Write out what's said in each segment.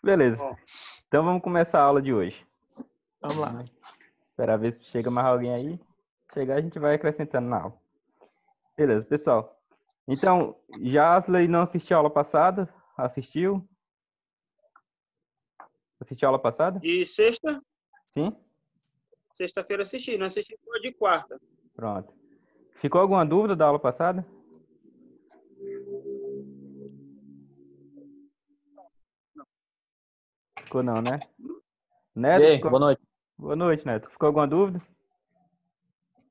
Beleza. Então vamos começar a aula de hoje. Vamos lá. Esperar ver se chega mais alguém aí. Chegar, a gente vai acrescentando na aula. Beleza, pessoal. Então, já Asley não assistiu a aula passada? Assistiu? Assistiu a aula passada? De sexta? Sim? Sexta-feira assisti, não assisti foi de quarta. Pronto. Ficou alguma dúvida da aula passada? Ficou não, né? Neto, E aí, ficou... boa noite. Boa noite, Neto. Ficou alguma dúvida?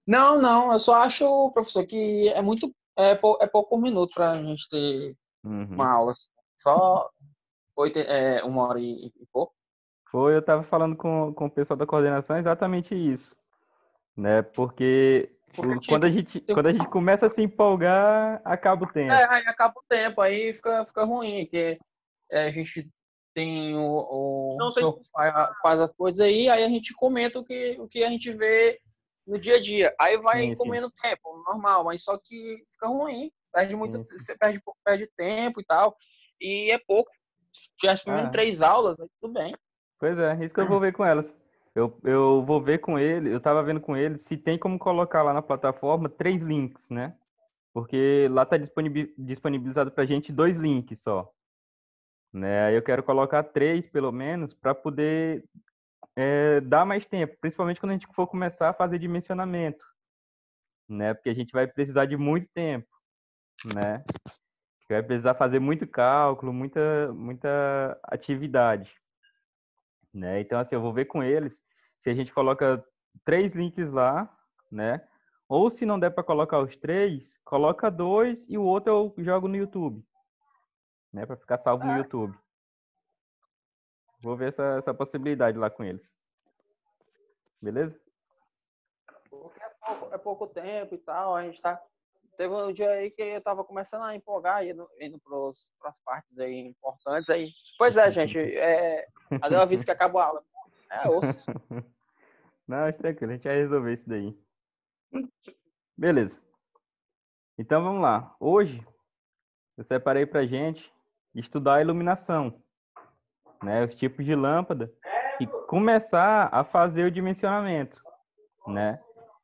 Não, eu só acho, professor, que é pouco minuto para a gente ter uma aula. Só 1 hora e pouco. Foi, eu estava falando com o pessoal da coordenação exatamente isso, né? Porque quando a gente começa a se empolgar, acaba o tempo. Aí acaba o tempo, aí fica ruim, que a gente tem o Não tem- senhor faz as coisas aí a gente comenta o que a gente vê no dia a dia. Aí vai Sim, sim. comendo tempo, normal, mas só que fica ruim, perde muito, Sim. você perde tempo e tal, e é pouco. Se tivesse pelo menos Ah, 3 aulas, aí tudo bem. pois é, isso que eu vou ver com elas. Eu vou ver com ele, eu estava vendo com ele se tem como colocar lá na plataforma 3 links, né? Porque lá está disponibilizado para a gente 2 links só, né? Aí eu quero colocar 3 pelo menos para poder dar mais tempo, principalmente quando a gente for começar a fazer dimensionamento, né? Porque a gente vai precisar de muito tempo, né? Vai precisar fazer muito cálculo, muita atividade, né? Então, assim, eu vou ver com eles se a gente coloca 3 links lá, né? Ou se não der para colocar os 3, coloca 2 e o outro eu jogo no YouTube, né? Para ficar salvo no YouTube. Vou ver essa possibilidade lá com eles. Beleza? Porque é pouco tempo e tal, a gente tá. Teve um dia aí que eu tava começando a empolgar, indo para as partes aí importantes aí. Pois é, gente, até eu aviso que acabou a aula. Osso. Não, tranquilo, a gente vai resolver isso daí. Beleza. Então vamos lá. Hoje eu separei pra gente estudar a iluminação, né? Os tipos de lâmpada e começar a fazer o dimensionamento, né?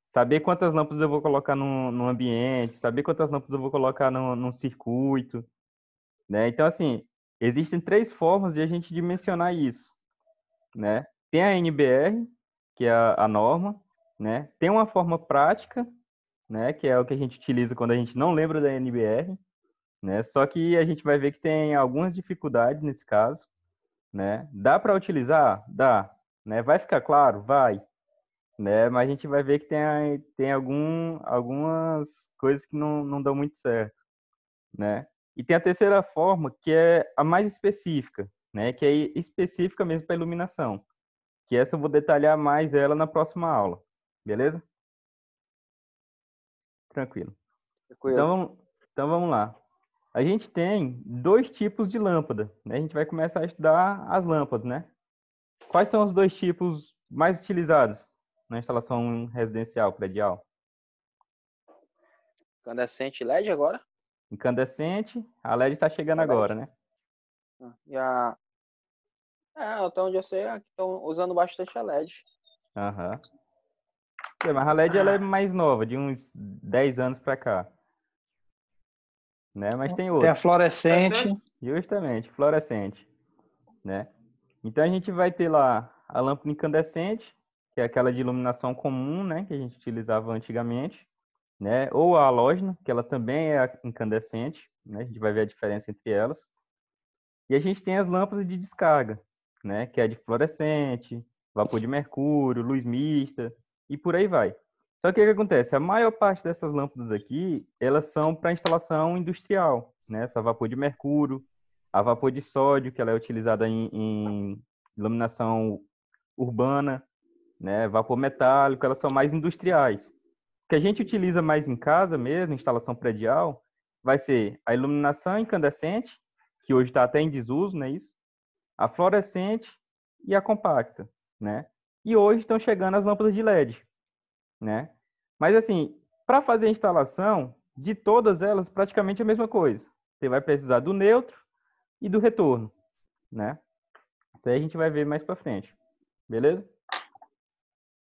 Saber quantas lâmpadas eu vou colocar no ambiente, saber quantas lâmpadas eu vou colocar num circuito, né? Então, assim, existem 3 formas de a gente dimensionar isso, né? Tem a NBR, que é a norma, né? Tem uma forma prática, né? Que é o que a gente utiliza quando a gente não lembra da NBR, né? Só que a gente vai ver que tem algumas dificuldades nesse caso, né? Dá para utilizar? Dá, né? Vai ficar claro? Vai, né? Mas a gente vai ver que tem algumas coisas que não dão muito certo, né? E tem a terceira forma, que é a mais específica, né? Que é específica mesmo para iluminação, que essa eu vou detalhar mais ela na próxima aula, beleza? Tranquilo. Então vamos lá. A gente tem 2 tipos de lâmpada, né? A gente vai começar a estudar as lâmpadas, né? Quais são os 2 tipos mais utilizados na instalação residencial, predial? Incandescente LED agora? Incandescente, a LED está chegando LED. agora, né? E até onde eu sei, estão usando bastante a LED. Aham. Mas a LED ela é mais nova, de uns 10 anos para cá, né? Mas tem Tem a outros. fluorescente. Justamente, fluorescente, né? Então a gente vai ter lá a lâmpada incandescente, que é aquela de iluminação comum, né, que a gente utilizava antigamente, né? Ou a halógena, que ela também é incandescente, né? A gente vai ver a diferença entre elas. E a gente tem as lâmpadas de descarga, né, que é de fluorescente, vapor de mercúrio, luz mista e por aí vai. Só que o que acontece? A maior parte dessas lâmpadas aqui, elas são para instalação industrial, né? Essa vapor de mercúrio, a vapor de sódio, que ela é utilizada em iluminação urbana, né? Vapor metálico, elas são mais industriais. O que a gente utiliza mais em casa mesmo, instalação predial, vai ser a iluminação incandescente, que hoje está até em desuso, não é isso? A fluorescente e a compacta, né? E hoje estão chegando as lâmpadas de LED, né? Mas assim, para fazer a instalação de todas elas, praticamente a mesma coisa. Você vai precisar do neutro e do retorno, né? Isso aí a gente vai ver mais para frente. Beleza?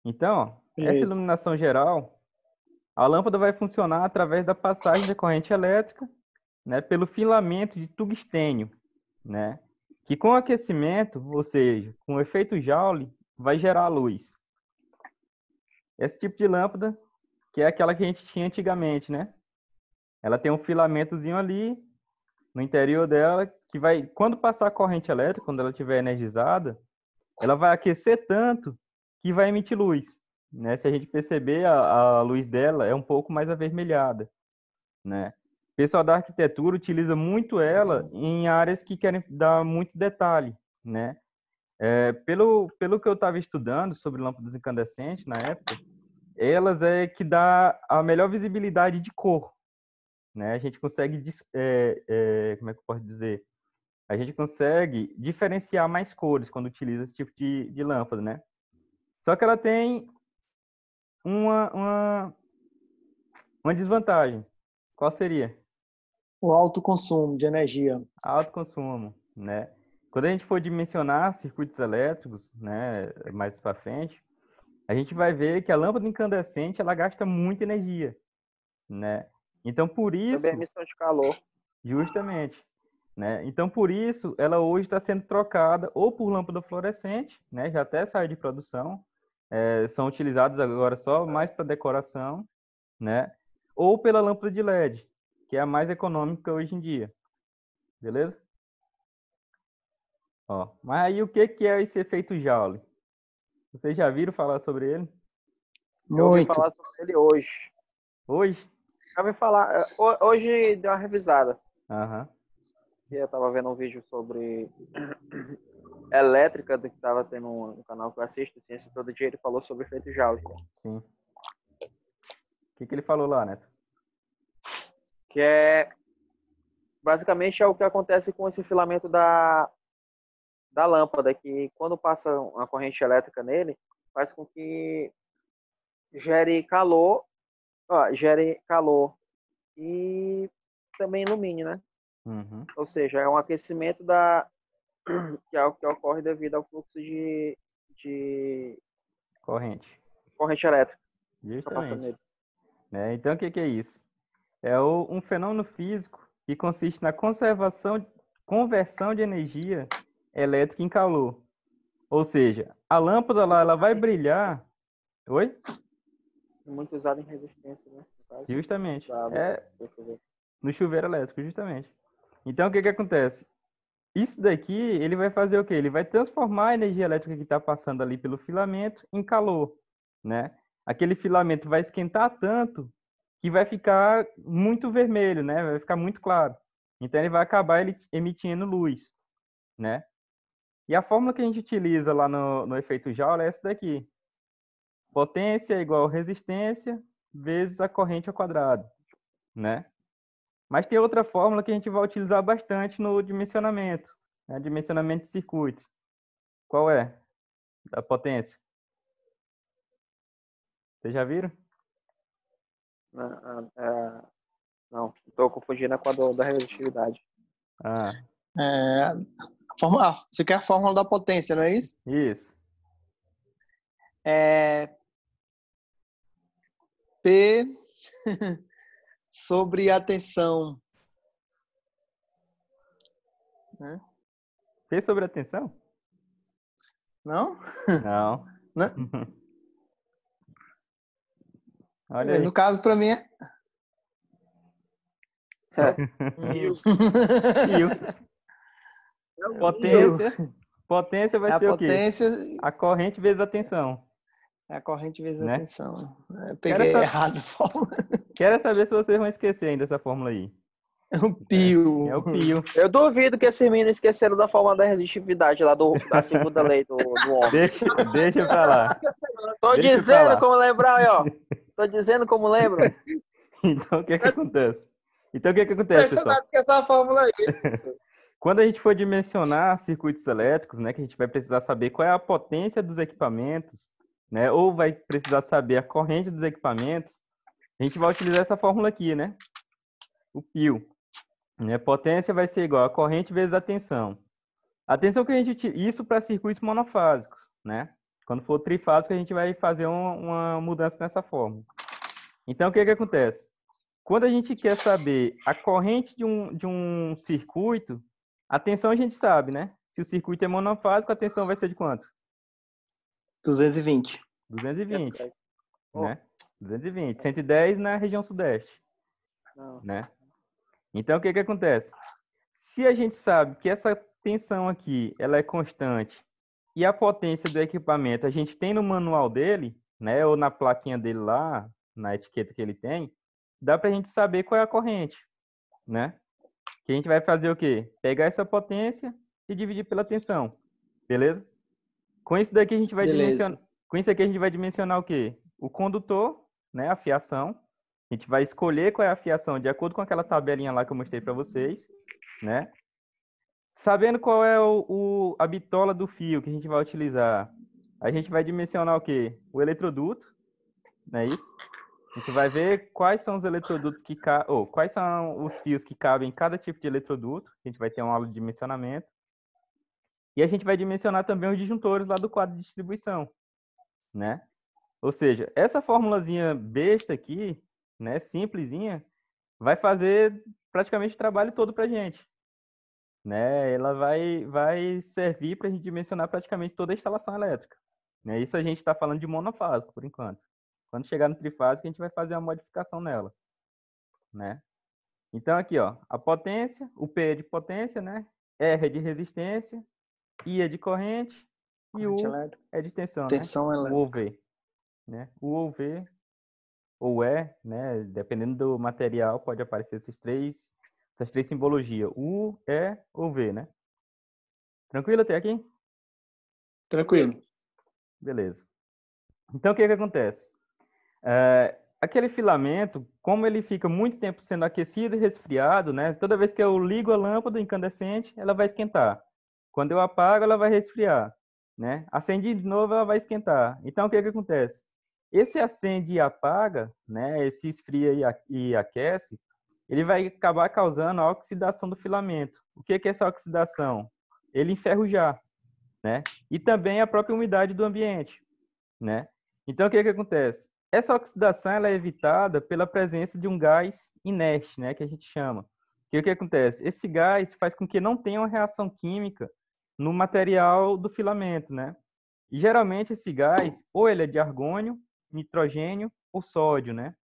Então, ó, essa Beleza. iluminação geral, a lâmpada vai funcionar através da passagem da corrente elétrica, né, pelo filamento de tungstênio, né, que com aquecimento, ou seja, com o efeito Joule, vai gerar luz. Esse tipo de lâmpada, que é aquela que a gente tinha antigamente, né? Ela tem um filamentozinho ali no interior dela, que vai, quando passar a corrente elétrica, quando ela estiver energizada, ela vai aquecer tanto que vai emitir luz, né? Se a gente perceber, a luz dela é um pouco mais avermelhada, né? O pessoal da arquitetura utiliza muito ela em áreas que querem dar muito detalhe, né? Pelo que eu estava estudando sobre lâmpadas incandescentes na época, elas é que dá a melhor visibilidade de cor, né? A gente consegue, como é que eu posso dizer? A gente consegue diferenciar mais cores quando utiliza esse tipo de lâmpada, né? Só que ela tem uma desvantagem. Qual seria? O alto consumo de energia. Alto consumo, né? Quando a gente for dimensionar circuitos elétricos, né, mais para frente, a gente vai ver que a lâmpada incandescente ela gasta muita energia, né? Então, por isso, Também emissão de calor. justamente, né? Então, por isso, ela hoje está sendo trocada ou por lâmpada fluorescente, né? Já até saiu de produção, são utilizados agora só mais para decoração, né? Ou pela lâmpada de LED, que é a mais econômica hoje em dia, beleza? Ó, mas aí o que é esse efeito Joule? Vocês já viram falar sobre ele? Eu ouvi Muito. falar sobre ele hoje. Hoje? Já ouvi falar. Hoje deu uma revisada. Aham. Eu tava vendo um vídeo sobre elétrica do que tava tendo no canal que eu assisto, Ciência Todo Dia, ele falou sobre efeito Joule. Sim. O que ele falou lá, Neto? Que é basicamente é o que acontece com esse filamento da lâmpada, que quando passa uma corrente elétrica nele, faz com que gere calor e também ilumine, né? Uhum. Ou seja, é um aquecimento que ocorre devido ao fluxo de Corrente. corrente elétrica que está passando Justamente. nele. Né? Então, o que é isso? É um fenômeno físico que consiste na conversão de energia elétrica em calor. Ou seja, a lâmpada lá, ela vai brilhar. Oi? Muito usado em resistência, né? No caso, Justamente. usado, No chuveiro elétrico, justamente. Então, o que acontece? Isso daqui, ele vai fazer o quê? Ele vai transformar a energia elétrica que está passando ali pelo filamento em calor, né? Aquele filamento vai esquentar tanto que vai ficar muito vermelho, né? Vai ficar muito claro. Então, ele vai acabar emitindo luz, né? E a fórmula que a gente utiliza lá no efeito Joule é essa daqui. Potência igual resistência vezes a corrente ao quadrado, né? Mas tem outra fórmula que a gente vai utilizar bastante no dimensionamento, né? Dimensionamento de circuitos. Qual é? Da potência. Vocês já viram? Não, estou confundindo com a da resistividade. Ah, Você quer a fórmula da potência, não é isso? isso. P sobre a tensão. Né? P sobre a tensão? Não? Não. Né? Olha aí. No caso, para mim é... Fio. Potência vai ser o quê? A corrente vezes a tensão. A corrente vezes né? a tensão. Eu peguei errado a fórmula. Quero saber se vocês vão esquecer ainda essa fórmula aí. O pio. É o pio. Eu duvido que esses meninos esqueceram da fórmula da resistividade lá da segunda lei do homem. Deixa pra lá. Tô Deixa dizendo pra lá. como lembrar aí, ó. Tô dizendo como lembro. Então, o que acontece? Pessoal? Que essa fórmula aí. Quando a gente for dimensionar circuitos elétricos, né, que a gente vai precisar saber qual é a potência dos equipamentos, né, ou vai precisar saber a corrente dos equipamentos, a gente vai utilizar essa fórmula aqui, né? O pio. Né? Potência vai ser igual a corrente vezes a tensão. Atenção que a gente... Isso para circuitos monofásicos, né? Quando for trifásico, a gente vai fazer uma mudança nessa fórmula. Então, o que acontece? Quando a gente quer saber a corrente de um circuito, a tensão a gente sabe, né? Se o circuito é monofásico, a tensão vai ser de quanto? 220. 220, né? 220. 110 na região sudeste, né? Então, o que acontece? Se a gente sabe que essa tensão aqui, ela é constante e a potência do equipamento a gente tem no manual dele, né? Ou na plaquinha dele lá, na etiqueta que ele tem, dá para a gente saber qual é a corrente, né? Que a gente vai fazer o quê? Pegar essa potência e dividir pela tensão, beleza? Com isso daqui a gente vai dimensionar, com isso aqui a gente vai dimensionar o quê? O condutor, né? A fiação. A gente vai escolher qual é a fiação de acordo com aquela tabelinha lá que eu mostrei para vocês, né? Sabendo qual é a bitola do fio que a gente vai utilizar, a gente vai dimensionar o quê? O eletroduto, não é isso? A gente vai ver quais são os eletrodutos que quais são os fios que cabem em cada tipo de eletroduto. A gente vai ter uma aula de dimensionamento. E a gente vai dimensionar também os disjuntores lá do quadro de distribuição, né? Ou seja, essa formulazinha besta aqui, né, simplesinha, vai fazer praticamente o trabalho todo para a gente, né? Ela vai servir para a gente dimensionar praticamente toda a instalação elétrica, né? Isso a gente está falando de monofásico por enquanto. Quando chegar no trifásico, a gente vai fazer uma modificação nela, né? Então, aqui, ó, a potência, o P é de potência, né? R é de resistência, I é de corrente e U é de tensão, né? O ou V, né? O ou V ou E, né? Dependendo do material, pode aparecer essas três simbologias, U, E ou V, né? Tranquilo até aqui? Tranquilo. Beleza. Então, o que acontece? Aquele filamento, como ele fica muito tempo sendo aquecido e resfriado, né? Toda vez que eu ligo a lâmpada incandescente, ela vai esquentar. Quando eu apago, ela vai resfriar, né? Acendi de novo, ela vai esquentar. Então, o que acontece? Esse acende e apaga, né? Esse esfria e aquece, ele vai acabar causando a oxidação do filamento. O que é essa oxidação? Ele enferrujar, né? E também a própria umidade do ambiente, né? Então, o que acontece? Essa oxidação ela é evitada pela presença de um gás inerte, né, que a gente chama. E o que acontece? Esse gás faz com que não tenha uma reação química no material do filamento, né? E geralmente esse gás, ou ele é de argônio, nitrogênio ou sódio, né?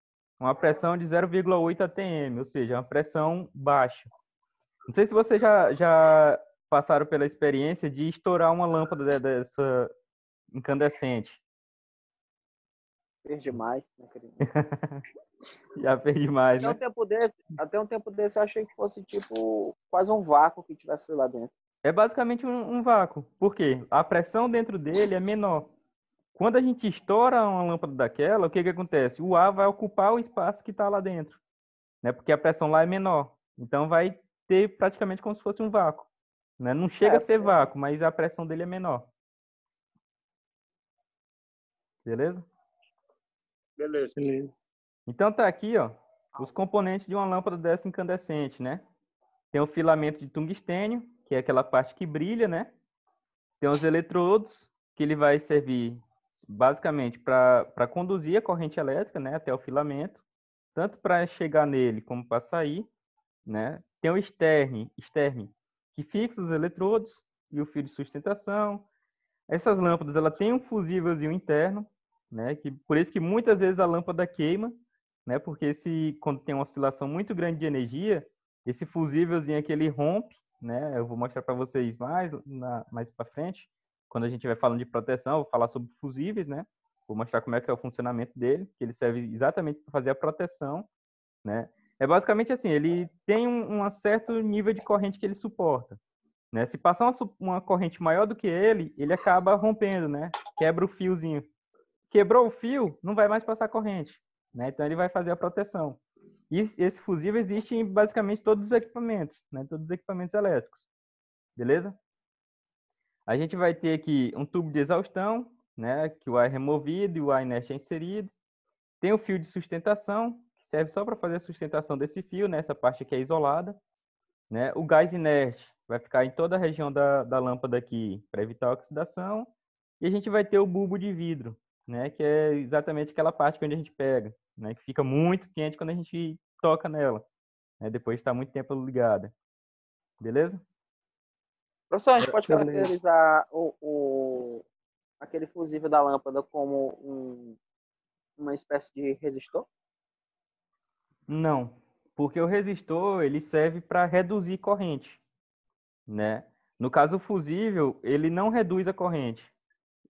Uma pressão de 0,8 atm, ou seja, uma pressão baixa. Não sei se vocês já passaram pela experiência de estourar uma lâmpada dessa incandescente. Fez demais, né, querido? Já fez demais, né? Até um tempo desse eu achei que fosse tipo quase um vácuo que tivesse lá dentro. É basicamente um vácuo. Por quê? A pressão dentro dele é menor. Quando a gente estoura uma lâmpada daquela, o que acontece? O ar vai ocupar o espaço que está lá dentro, né? Porque a pressão lá é menor. Então vai ter praticamente como se fosse um vácuo, né? Não chega a ser vácuo, mas a pressão dele é menor. Beleza? Beleza. Então tá aqui, ó, os componentes de uma lâmpada dessa incandescente, né? Tem o filamento de tungstênio, que é aquela parte que brilha, né? Tem os eletrodos, que ele vai servir basicamente para conduzir a corrente elétrica, né, até o filamento, tanto para chegar nele como para sair, né? Tem o externe, que fixa os eletrodos e o fio de sustentação. Essas lâmpadas, ela tem um fusívelzinho interno, né, que por isso que muitas vezes a lâmpada queima, né, porque quando tem uma oscilação muito grande de energia, esse fusívelzinho aqui ele rompe, né? Eu vou mostrar para vocês mais para frente, quando a gente vai falando de proteção, eu vou falar sobre fusíveis, né? Vou mostrar como é que é o funcionamento dele, que ele serve exatamente para fazer a proteção, né? É basicamente assim, ele tem um certo nível de corrente que ele suporta, né? Se passar uma corrente maior do que ele acaba rompendo, né? Quebra o fiozinho. Quebrou o fio, não vai mais passar corrente, né? Então ele vai fazer a proteção. E esse fusível existe em basicamente todos os equipamentos, né? Todos os equipamentos elétricos. Beleza? A gente vai ter aqui um tubo de exaustão, né? Que o ar é removido e o ar inerte é inserido. Tem o fio de sustentação, que serve só para fazer a sustentação desse fio, né? Essa parte aqui é isolada, né? O gás inerte, vai ficar em toda a região da lâmpada aqui para evitar a oxidação. E a gente vai ter o bulbo de vidro, né? Que é exatamente aquela parte onde a gente pega, né? Que fica muito quente quando a gente toca nela, né? Depois de estar muito tempo ligada. Beleza? Professor, a gente pode Beleza. caracterizar aquele fusível da lâmpada como uma espécie de resistor? Não, porque o resistor ele serve para reduzir corrente, né? No caso o fusível, ele não reduz a corrente.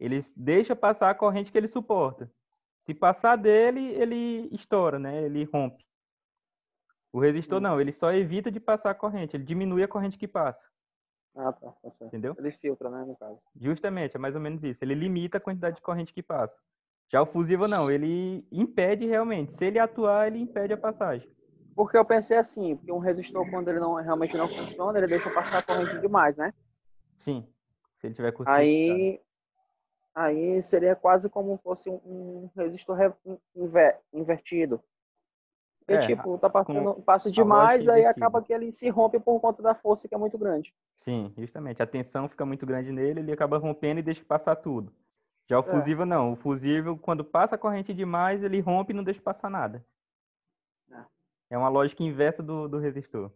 Ele deixa passar a corrente que ele suporta. Se passar dele, ele estoura, né? Ele rompe. O resistor não, ele só evita de passar a corrente, ele diminui a corrente que passa, Ah, tá certo. entendeu? Ele filtra, né, no caso. Justamente, é mais ou menos isso. Ele limita a quantidade de corrente que passa. Já o fusível não, ele impede realmente. Se ele atuar, ele impede a passagem. Porque eu pensei assim, que um resistor, quando ele realmente não funciona, ele deixa passar a corrente demais, né? Sim, se ele tiver curto-circuitado. Aí seria quase como fosse um resistor invertido. Porque, É, tipo, tá com passa a lógica demais, aí invertida. acaba que ele se rompe por conta da força que é muito grande. Sim, justamente. A tensão fica muito grande nele, ele acaba rompendo e deixa passar tudo. Já o É, fusível não. O fusível, quando passa a corrente demais, ele rompe e não deixa passar nada. é. É uma lógica inversa do resistor.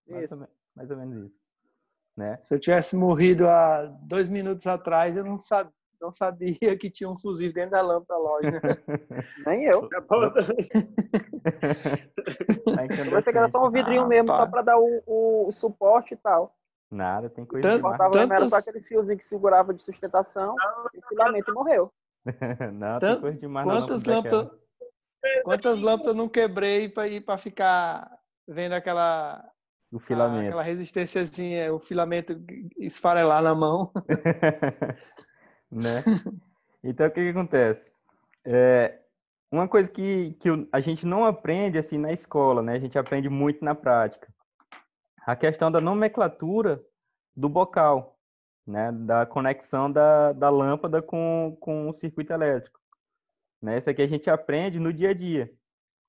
Isso. Mais ou menos isso, né? Se eu tivesse morrido há 2 minutos atrás, eu não sabia que tinha um fusível dentro da lâmpada da loja. Nem eu. Tá bom também. A Eu pensei que era só um incandescente. vidrinho mesmo, só Rapaz. pra dar o suporte e tal. Nada, tem O coisa que demais. importava mesmo era só Tantas, aquele fiozinho que segurava de sustentação e o filamento morreu. Não, tem tan- coisa demais na lâmpada quantas daquela. lâmpadas, quantas lâmpadas eu não quebrei para ficar vendo O aquela filamento. resistênciazinha, o filamento esfarelar na mão. Né? Então, o que que acontece? Uma coisa que a gente não aprende assim na escola, né? A gente aprende muito na prática. A questão da nomenclatura do bocal, né? Da conexão da lâmpada com o circuito elétrico, né? Isso aqui a gente aprende no dia a dia,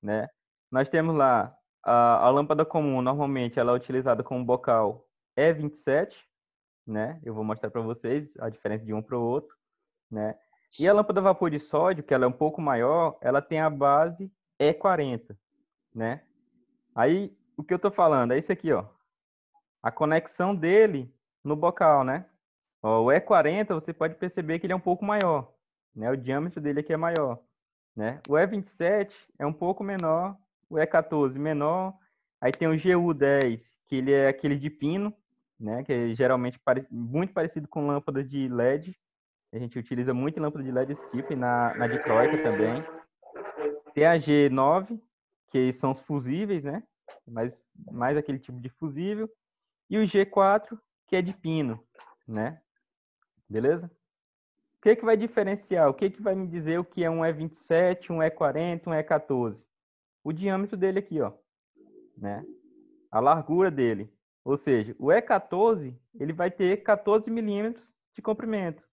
né? Nós temos lá a lâmpada comum, normalmente ela é utilizada como bocal E27, né? Eu vou mostrar para vocês a diferença de um para o outro, né? E a lâmpada a vapor de sódio, que ela é um pouco maior, ela tem a base E40, né? Aí, o que eu estou falando é isso aqui, ó. A conexão dele no bocal, né? Ó, o E40, você pode perceber que ele é um pouco maior, né? O diâmetro dele aqui é maior, né? O E27 é um pouco menor, o E14 menor. Aí tem o GU10, que ele é aquele de pino, né? Que é geralmente muito parecido com lâmpada de LED. A gente utiliza muito em lâmpada de LED desse tipo e na dicróica também. Tem a G9, que são os fusíveis, né? Mais aquele tipo de fusível. E o G4, que é de pino, né? Beleza? O que que vai diferenciar? O que que vai me dizer o que é um E27, um E40, um E14? O diâmetro dele aqui, ó, né? A largura dele. Ou seja, o E14, ele vai ter 14 milímetros de comprimento.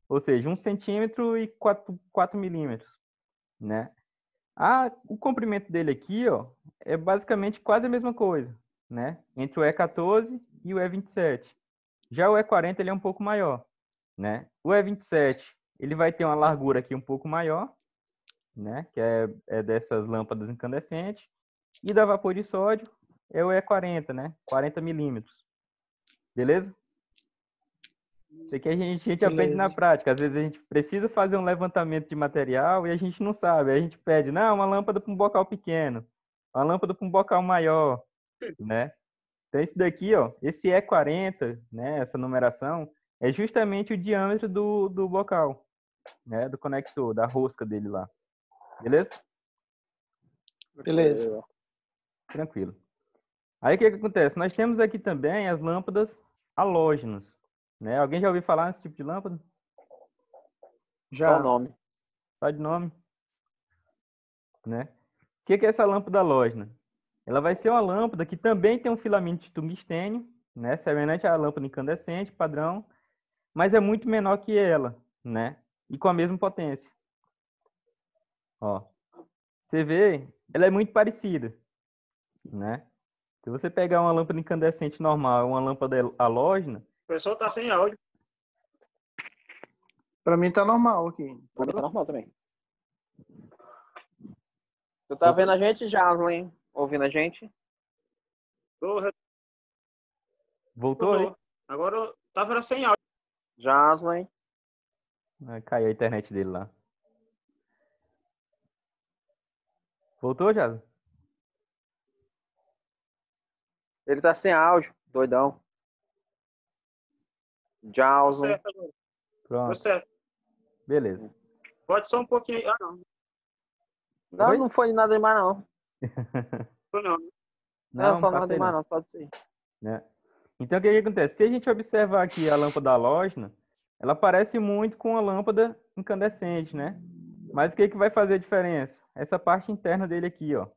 Ou seja, 1 centímetro e 4 milímetros, né? O comprimento dele aqui, ó, é basicamente quase a mesma coisa, né? Entre o E14 e o E27. Já o E40 ele é um pouco maior, né? O E27 ele vai ter uma largura aqui um pouco maior, né? Que é dessas lâmpadas incandescentes. E da vapor de sódio é o E40, né? 40 milímetros. Beleza? Isso aqui a gente aprende na Beleza. prática. Às vezes a gente precisa fazer um levantamento de material e a gente não sabe. Aí a gente pede, não, uma lâmpada para um bocal pequeno, uma lâmpada para um bocal maior, né? Então esse daqui, ó, esse E40, né, essa numeração, é justamente o diâmetro do bocal, né, do conector, da rosca dele lá. Beleza? Beleza. Tranquilo. Aí o que que acontece? Nós temos aqui também as lâmpadas halógenas, né? Alguém já ouviu falar nesse tipo de lâmpada? Só o Já. nome. Só de nome, né? O que que é essa lâmpada halógena? Ela vai ser uma lâmpada que também tem um filamento de tungstênio, né? Semelhante à lâmpada incandescente, padrão, mas é muito menor que ela, né? E com a mesma potência. Ó, você vê, ela é muito parecida, né? Se você pegar uma lâmpada incandescente normal e uma lâmpada halógena, O pessoal tá sem áudio. Pra mim tá normal aqui. Pra mim tá normal também. Tu tá vendo a gente, Jaslin? Ouvindo a gente? Tô, voltou aí? Agora eu tava sem áudio. Jaslin. Caiu a internet dele lá. Voltou, Jado? Ele tá sem áudio, doidão. Tô Jaslin. certo agora. Tô Pronto. certo. Beleza. Pode só um pouquinho aí. Ah, não. Não, Oi? não foi nada demais, não. Foi não. Não, Não, foi nada passei demais, não. não. Pode ser. Né? Então, o que que acontece? Se a gente observar aqui a lâmpada halógena, ela parece muito com a lâmpada incandescente, né? Mas o que que vai fazer a diferença? Essa parte interna dele aqui, ó.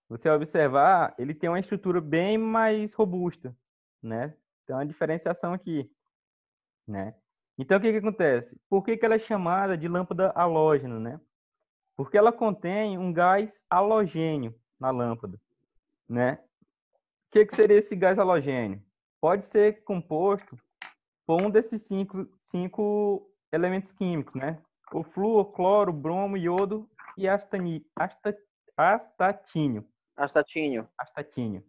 Você observar, ele tem uma estrutura bem mais robusta, né? Tem uma diferenciação aqui, né? Então, o que que acontece? Por que que ela é chamada de lâmpada halógena, né? Porque ela contém um gás halogênio na lâmpada, né? O que que seria esse gás halogênio? Pode ser composto por um desses cinco elementos químicos, né? O flúor, cloro, bromo, iodo e astatínio. Astatinho. Astatínio,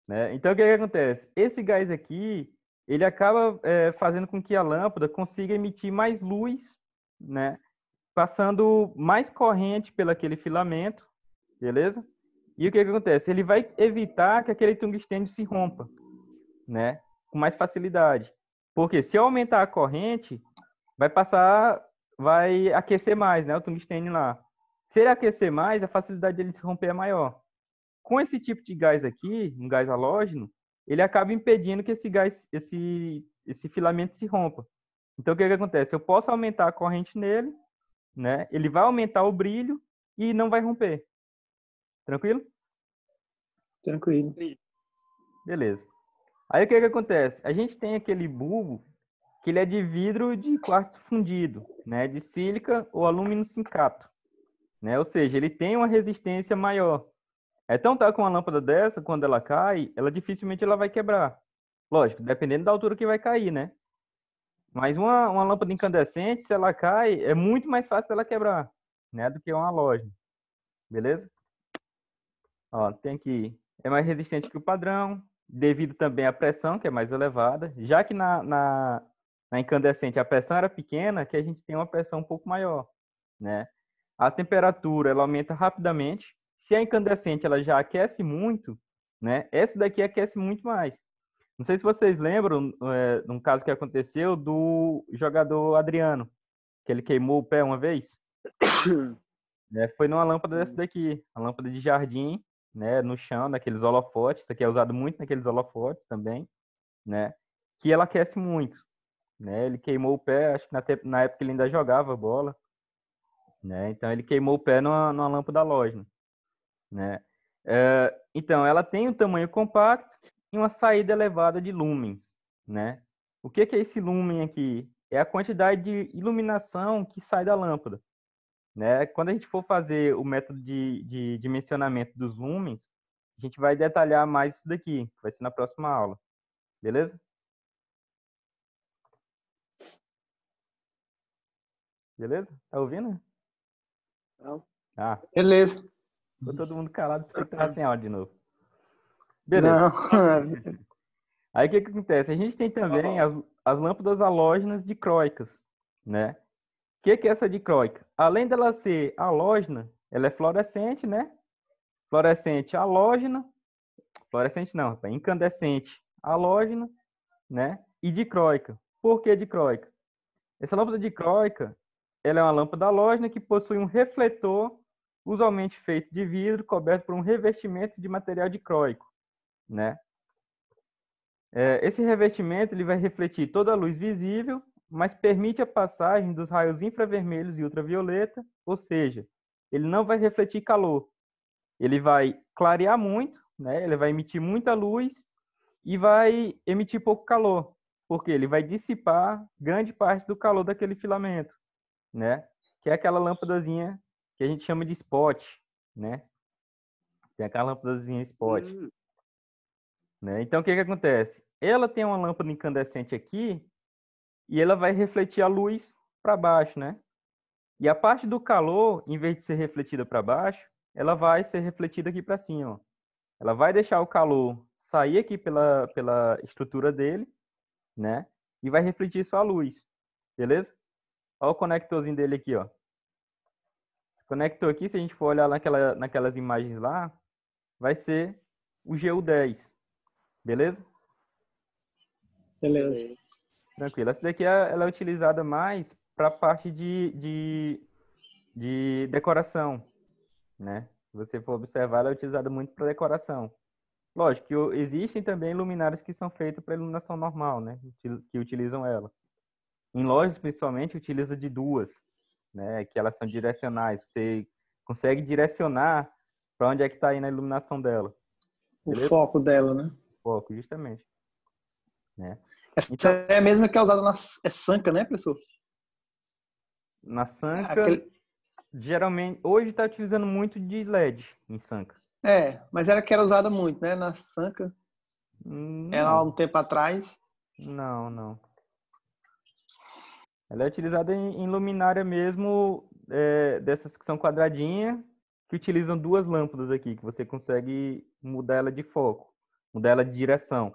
né? Então, o que que acontece? Esse gás aqui, ele acaba fazendo com que a lâmpada consiga emitir mais luz, né? Passando mais corrente pelo aquele filamento, beleza? E o que que acontece? Ele vai evitar que aquele tungstênio se rompa, né? Com mais facilidade. Porque se eu aumentar a corrente, vai aquecer mais, né? O tungstênio lá. Se ele aquecer mais, a facilidade dele se romper é maior. Com esse tipo de gás aqui, um gás halógeno, ele acaba impedindo que esse filamento se rompa. Então, o que que acontece? Eu posso aumentar a corrente nele, né? Ele vai aumentar o brilho e não vai romper. Tranquilo? Tranquilo. Beleza. Aí o que que acontece? A gente tem aquele bulbo que ele é de vidro de quartzo fundido, né? De sílica ou alumínio sincato, né? Ou seja, ele tem uma resistência maior. Então tá com uma lâmpada dessa, quando ela cai, ela dificilmente ela vai quebrar. Lógico, dependendo da altura que vai cair, né? Mas uma lâmpada incandescente, se ela cai, é muito mais fácil dela quebrar, né? Do que uma halógena. Beleza? Ó, tem aqui. É mais resistente que o padrão, devido também à pressão, que é mais elevada. Já que na incandescente a pressão era pequena, que a gente tem uma pressão um pouco maior, né? A temperatura ela aumenta rapidamente. Se a incandescente ela já aquece muito, né? Essa daqui aquece muito mais. Não sei se vocês lembram, de um caso que aconteceu do jogador Adriano, que ele queimou o pé uma vez. Foi numa lâmpada dessa daqui, a lâmpada de jardim, né? No chão, naqueles holofotes. Isso aqui é usado muito naqueles holofotes também, né? Que ela aquece muito, né? Ele queimou o pé, acho que na época ele ainda jogava bola, né? Então ele queimou o pé numa lâmpada halógena, né? Então ela tem um tamanho compacto e uma saída elevada de lumens, né? O que que é esse lumen aqui? É a quantidade de iluminação que sai da lâmpada, né? Quando a gente for fazer o método de dimensionamento dos lumens, a gente vai detalhar mais isso daqui, que vai ser na próxima aula, beleza? Beleza? Tá ouvindo? Não. Ah, Beleza. ficou todo mundo calado, pensei que tava sem áudio de novo. Beleza. Não. Aí o que que acontece? A gente tem também as lâmpadas halógenas dicróicas, né? O que que é essa dicróica? Além dela ser halógena, ela é fluorescente, né? Fluorescente halógena, fluorescente não, rapaz, incandescente halógena, né? E dicróica. Por que dicróica? Essa lâmpada dicróica, ela é uma lâmpada halógena que possui um refletor usualmente feito de vidro coberto por um revestimento de material dicróico, né? Esse revestimento ele vai refletir toda a luz visível, mas permite a passagem dos raios infravermelhos e ultravioleta, ou seja, ele não vai refletir calor. Ele vai clarear muito, né? Ele vai emitir muita luz e vai emitir pouco calor, porque ele vai dissipar grande parte do calor daquele filamento, né? Que é aquela lâmpadazinha que a gente chama de spot, né? Tem aquela lâmpadazinha spot. né? Então, o que que acontece? Ela tem uma lâmpada incandescente aqui e ela vai refletir a luz para baixo, né? E a parte do calor, em vez de ser refletida para baixo, ela vai ser refletida aqui para cima, ó. Ela vai deixar o calor sair aqui pela estrutura dele, né? E vai refletir só a luz, beleza? Olha o conectorzinho dele aqui, ó. Esse conector aqui, se a gente for olhar naquelas imagens lá, vai ser o GU10, beleza? Beleza. Tranquilo. Essa daqui ela é utilizada mais para a parte de decoração, né? Se você for observar, ela é utilizada muito para decoração. Lógico que existem também luminárias que são feitas para iluminação normal, né? Que utilizam ela. Em lojas, principalmente, utiliza de duas, né? Que elas são direcionais. Você consegue direcionar para onde é que está indo a iluminação dela. O Beleza? foco dela, né? Foco, justamente. Né? Essa Então, é a mesma que é usada na Sanca, né, professor? na Sanca, Aquele... geralmente, hoje está utilizando muito de LED em Sanca. mas era que era usada muito, né? Na Sanca. Era há um Não, tempo atrás. não. Ela é utilizada em luminária mesmo, dessas que são quadradinhas, que utilizam duas lâmpadas aqui, que você consegue mudar ela de foco, mudar ela de direção,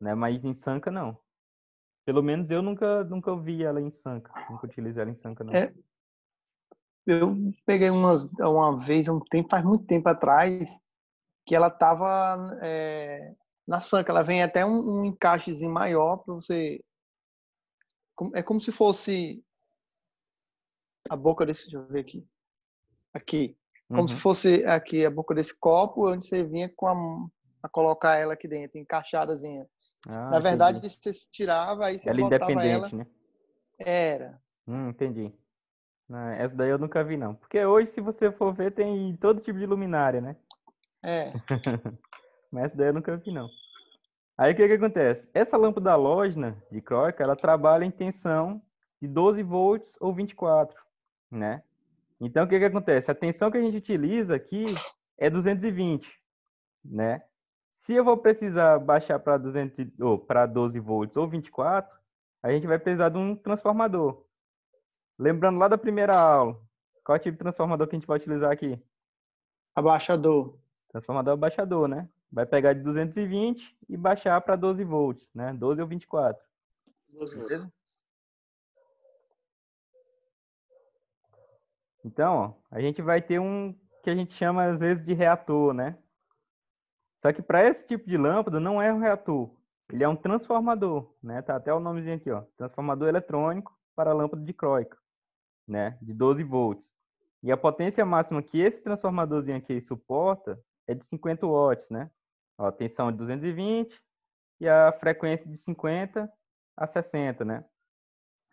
né? Mas em Sanca, não. Pelo menos eu nunca vi ela em Sanca. Nunca utilizei ela em Sanca, não. Eu peguei uma vez, faz muito tempo atrás, que ela tava na Sanca. Ela vem até um encaixezinho maior para você. É como se fosse a boca desse. Deixa eu ver aqui. Aqui. Como se Uhum. fosse aqui a boca desse copo, onde você vinha a colocar ela aqui dentro, encaixadazinha. Ah, Na verdade, entendi. você tirava, aí você Ela é botava ela. independente, né? Era. Entendi. Não, essa daí eu nunca vi, não. Porque hoje, se você for ver, tem todo tipo de luminária, né? É. Mas essa daí eu nunca vi, não. Aí o que acontece? Essa lâmpada halógena de Croica, ela trabalha em tensão de 12 volts ou 24, né? Então o que acontece? A tensão que a gente utiliza aqui é 220, né? Se eu vou precisar baixar para 200 ou para 12 volts ou 24, a gente vai precisar de um transformador. Lembrando lá da primeira aula, qual é o tipo de transformador que a gente vai utilizar aqui? Abaixador. Transformador abaixador, né? Vai pegar de 220 e baixar para 12 volts, né? 12 ou 24. Beleza? Então, ó, a gente vai ter um que a gente chama às vezes de reator, né? Só que para esse tipo de lâmpada não é um reator, ele é um transformador, né? Tá até o nomezinho aqui, ó, transformador eletrônico para lâmpada de Croica, né? De 12 volts. E a potência máxima que esse transformadorzinho aqui suporta é de 50 watts, né? Ó, a tensão de 220 e a frequência de 50 a 60, né?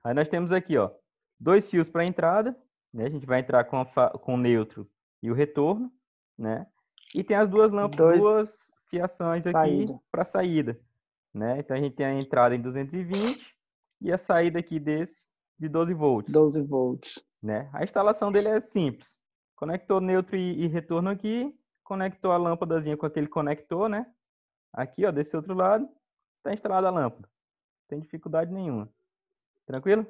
Aí nós temos aqui, ó, dois fios para entrada, né? A gente vai entrar com o neutro e o retorno, né? E tem as duas Dois fiações aqui saída. para saída, né? Então a gente tem a entrada em 220 e a saída aqui desse de 12 volts, 12 volts. né? A instalação dele é simples. Conector neutro e retorno aqui, conectou a lâmpadazinha com aquele conector, né? Aqui, ó, desse outro lado, está instalada a lâmpada. Não tem dificuldade nenhuma. Tranquilo?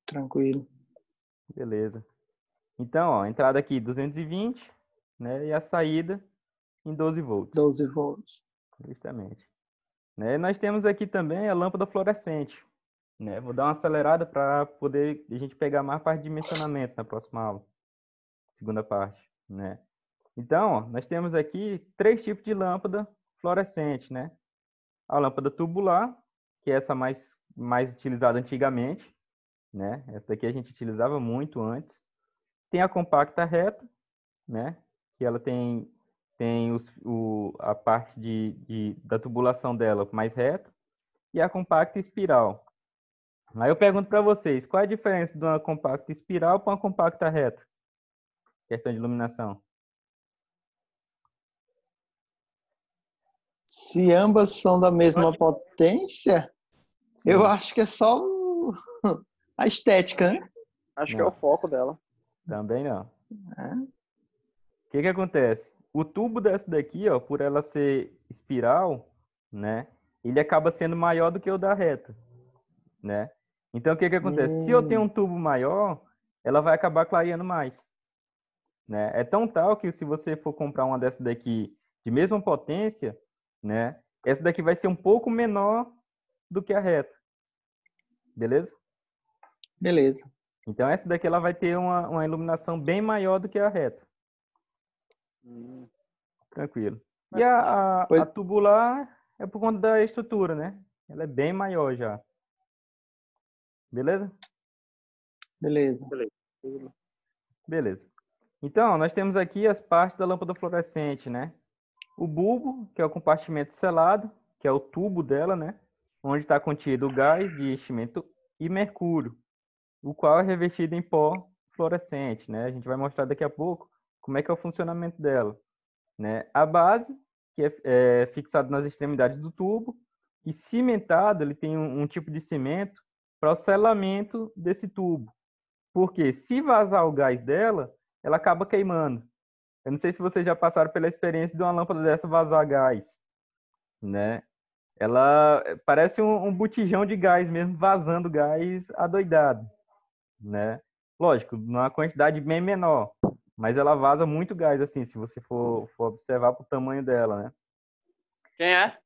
Tranquilo. Beleza. Então, ó, a entrada aqui 220, né? E a saída em 12 volts. 12 volts. Justamente. Né? E nós temos aqui também a lâmpada fluorescente, né? Vou dar uma acelerada para poder a gente pegar mais parte de dimensionamento na próxima aula. Segunda parte, né? Então, ó, nós temos aqui três tipos de lâmpada fluorescente, né? A lâmpada tubular, que é essa mais utilizada antigamente, né? Essa daqui a gente utilizava muito antes. Tem a compacta reta, né? Que ela tem a parte da tubulação dela mais reta, e a compacta espiral. Aí eu pergunto para vocês, qual é a diferença de uma compacta espiral para uma compacta reta? Questão de iluminação. Se ambas são da mesma potência, eu Sim. acho que é só a estética, né? Acho que é o Não, foco dela. também não. É. O que acontece? o tubo dessa daqui, ó, por ela ser espiral, né? Ele acaba sendo maior do que o da reta, né? Então, o que que acontece? Se eu tenho um tubo maior, ela vai acabar clareando mais, né? É tão tal que se você for comprar uma dessa daqui de mesma potência, né? Essa daqui vai ser um pouco menor do que a reta, beleza? Beleza. Então, essa daqui ela vai ter uma iluminação bem maior do que a reta. Tranquilo. E a tubular é por conta da estrutura, né? Ela é bem maior já. Beleza? Beleza. Beleza. Então, nós temos aqui as partes da lâmpada fluorescente, né? O bulbo, que é o compartimento selado, que é o tubo dela, né? Onde está contido o gás de enchimento e mercúrio, o qual é revestido em pó fluorescente, né? A gente vai mostrar daqui a pouco como é que é o funcionamento dela, né? A base, que é fixado nas extremidades do tubo, e cimentado, ele tem um tipo de cimento para o selamento desse tubo. Porque se vazar o gás dela, ela acaba queimando. Eu não sei se vocês já passaram pela experiência de uma lâmpada dessa vazar gás, né? Ela parece um botijão de gás mesmo, vazando gás adoidado, né? Lógico, numa quantidade bem menor, mas ela vaza muito gás, assim, se você for observar pro tamanho dela, né? Quem é?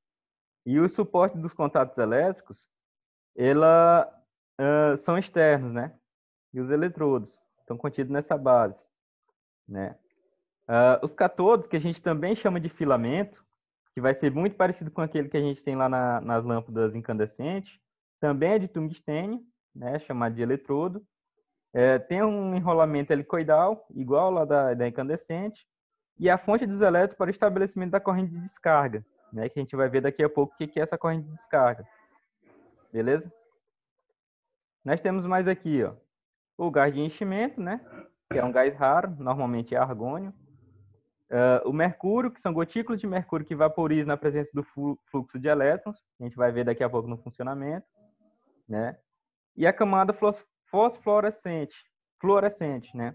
E o suporte dos contatos elétricos, são externos, né? E os eletrodos estão contidos nessa base, né? Os catodos, que a gente também chama de filamento, que vai ser muito parecido com aquele que a gente tem lá nas lâmpadas incandescentes, também é de tungstênio, né? Chamado de eletrodo. Tem um enrolamento helicoidal, igual lá da incandescente, e a fonte dos elétrons para o estabelecimento da corrente de descarga, né? Que a gente vai ver daqui a pouco o que é essa corrente de descarga. Beleza? Nós temos mais aqui, ó, o gás de enchimento, né? Que é um gás raro, normalmente é argônio. O mercúrio, que são gotículas de mercúrio que vaporizam na presença do fluxo de elétrons. A gente vai ver daqui a pouco no funcionamento, né? E a camada fosforescente, né?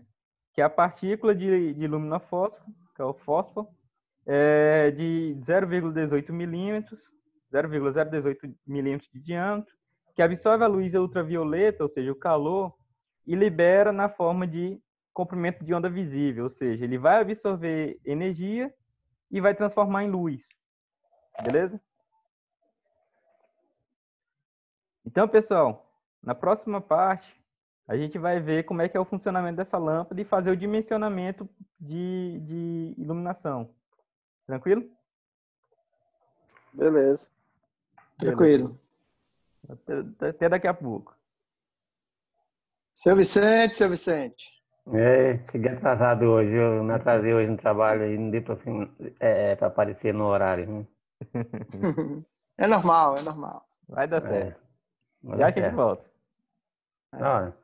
Que é a partícula de luminofósforo, que é o fósforo, de 0,18 milímetros, 0,018 milímetros de diâmetro, que absorve a luz ultravioleta, ou seja, o calor, e libera na forma de comprimento de onda visível, ou seja, ele vai absorver energia e vai transformar em luz. Beleza? Então, pessoal, na próxima parte, a gente vai ver como é que é o funcionamento dessa lâmpada e fazer o dimensionamento de iluminação. Tranquilo? Beleza. Tranquilo. Até daqui a pouco. Seu Vicente. Cheguei atrasado hoje, eu me atrasei hoje no trabalho e não deu para aparecer no horário. Né? É normal, é normal. Vai dar certo. Vai Já dar a gente certo. volta. Na hora.